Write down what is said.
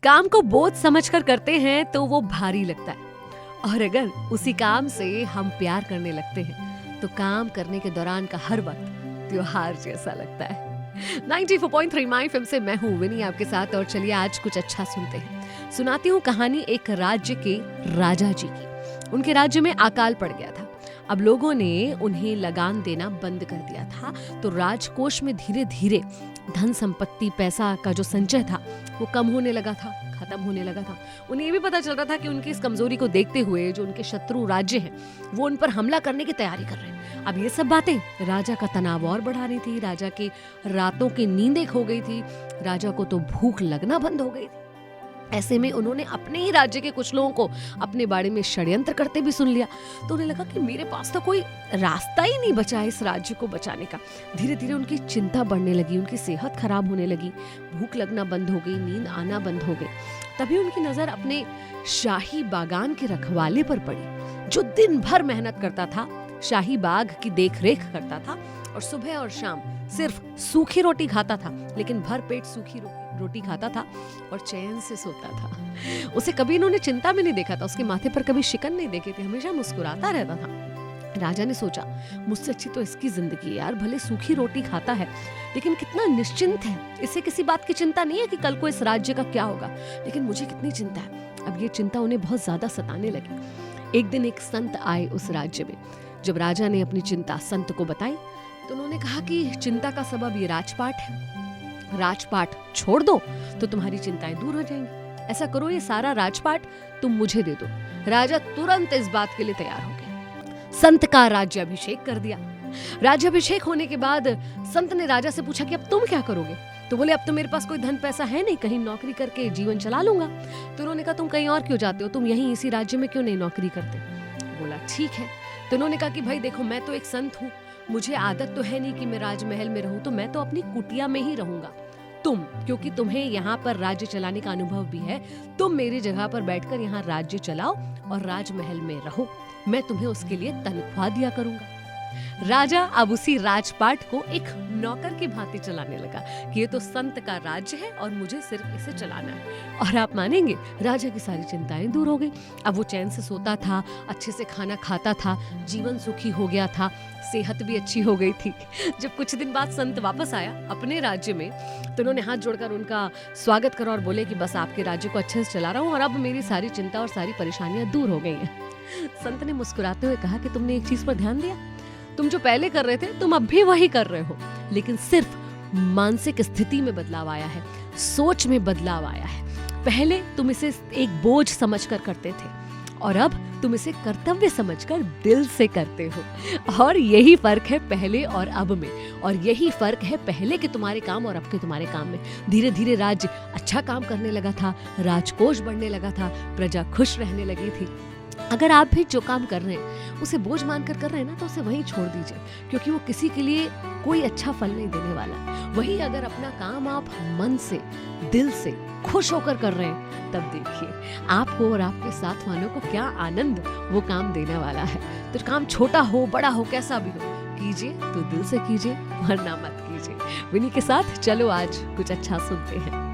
काम को बोझ समझकर करते हैं तो वो भारी लगता है, और अगर उसी काम से हम प्यार करने लगते हैं तो काम करने के दौरान का हर वक्त त्योहार जैसा लगता है। 94.3 माय एफएम से मैं हूँ विनी आपके साथ, और चलिए आज कुछ अच्छा सुनते हैं। सुनाती हूँ कहानी एक राज्य के राजा जी की। उनके राज्य में अकाल पड़ गया था। अब लोगों ने उन्हें लगान देना बंद कर दिया था, तो राजकोष में धीरे धीरे धन संपत्ति, पैसा का जो संचय था वो कम होने लगा था, खत्म होने लगा था। उन्हें ये भी पता चल रहा था कि उनकी इस कमजोरी को देखते हुए जो उनके शत्रु राज्य हैं वो उन पर हमला करने की तैयारी कर रहे हैं। अब ये सब बातें राजा का तनाव और बढ़ा रही थी। राजा की रातों की नींदें खो गई थी, राजा को तो भूख लगना बंद हो गई थी। ऐसे में उन्होंने अपने ही राज्य के कुछ लोगों को अपने बारे में षड्यंत्र करते भी सुन लिया। तो उन्हें लगा कि मेरे पास तो कोई रास्ता ही नहीं बचा इस राज्य को बचाने का। धीरे धीरे उनकी चिंता बढ़ने लगी, उनकी सेहत खराब होने लगी, भूख लगना बंद हो गई, नींद आना बंद हो गई। तभी उनकी नजर अपने शाही बागान के रखवाले पर पड़ी, जो दिन भर मेहनत करता था, शाही बाग की देख रेख करता था, और सुबह और शाम सिर्फ सूखी रोटी खाता था, लेकिन भर पेट सूखी रोटी खाता था और चैन से सोता था। उसे कभी इन्होंने चिंता में नहीं देखा था, उसके माथे पर कभी शिकन नहीं देखी थी, हमेशा मुस्कुराता रहता था। राजा ने सोचा, मुझसे अच्छी तो इसकी जिंदगी है यार, भले सूखी रोटी खाता है लेकिन कितना निश्चिंत है। इसे किसी बात की चिंता नहीं है कि कल को इस राज्य का क्या होगा, लेकिन मुझे कितनी चिंता है। अब ये चिंता उन्हें बहुत ज्यादा सताने लगी। एक दिन एक संत आए उस राज्य में। जब राजा ने अपनी चिंता संत को बताई तो उन्होंने कहा कि चिंता का सबब ये राजपाट है। राजपाट छोड़ दो तो तुम्हारी चिंताएं दूर हो जाएंगी। ऐसा करो, ये सारा राजपाट तुम मुझे दे दो। राजा तुरंत इस बात के लिए तैयार हो गया। संत का राज्याभिषेक कर दिया। राज्याभिषेक होने के बाद संत ने राजा से पूछा कि अब तुम क्या करोगे? तो बोले, अब तो मेरे पास कोई धन पैसा है नहीं, कहीं नौकरी करके जीवन चला लूंगा। तो उन्होंने कहा, तुम कहीं और क्यों जाते हो? तुम यहीं इसी राज्य में क्यों नहीं नौकरी करते? बोला, ठीक है। तो उन्होंने कहा कि भाई देखो, मैं तो एक संत हूँ, मुझे आदत तो है नहीं कि मैं राजमहल में रहूं, तो मैं तो अपनी कुटिया में ही रहूंगा। तुम, क्योंकि तुम्हें यहाँ पर राज्य चलाने का अनुभव भी है, तुम मेरी जगह पर बैठकर यहाँ राज्य चलाओ और राजमहल में रहो, मैं तुम्हें उसके लिए तनख्वाह दिया करूंगा। राजा अब उसी राजपाट को एक नौकर की भांति चलाने लगा कि ये तो संत का राज्य है और मुझे सिर्फ इसे चलाना है। और आप मानेंगे, राजा की सारी चिंताएं दूर हो गई। अब वो चैन से सोता था, अच्छे से खाना खाता था, जीवन सुखी हो गया था, सेहत भी अच्छी हो गई थी। जब कुछ दिन बाद संत वापस आया अपने राज्य में तो उन्होंने हाथ जोड़कर उनका स्वागत करा और बोले कि बस आपके राज्य को अच्छे से चला रहा हूँ और अब मेरी सारी चिंता और सारी परेशानियां दूर हो गई हैं। संत ने मुस्कुराते हुए कहा कि तुमने एक चीज पर ध्यान दिया, तुम जो पहले कर रहे थे तुम अब भी वही कर रहे हो, लेकिन सिर्फ मानसिक स्थिति में बदलाव आया है, सोच में बदलाव आया है। पहले तुम इसे एक बोझ समझकर करते थे और अब तुम इसे कर्तव्य समझकर दिल से करते हो। और यही फर्क है पहले और अब में, और यही फर्क है पहले के तुम्हारे काम और अब के तुम्हारे काम में। धीरे धीरे राज्य अच्छा काम करने लगा था, राजकोष बढ़ने लगा था, प्रजा खुश रहने लगी थी। अगर आप भी जो काम कर रहे हैं उसे बोझ मानकर कर रहे हैं ना, तो उसे वहीं छोड़ दीजिए, क्योंकि वो किसी के लिए कोई अच्छा फल नहीं देने वाला। वही अगर अपना काम आप मन से, दिल से, खुश होकर कर रहे हैं, तब देखिए आपको और आपके साथ वालों को क्या आनंद वो काम देने वाला है। तो काम छोटा हो बड़ा हो कैसा भी हो, कीजिए तो दिल से कीजिए, वरना मत कीजिए। विनी के साथ चलो आज कुछ अच्छा सुनते हैं।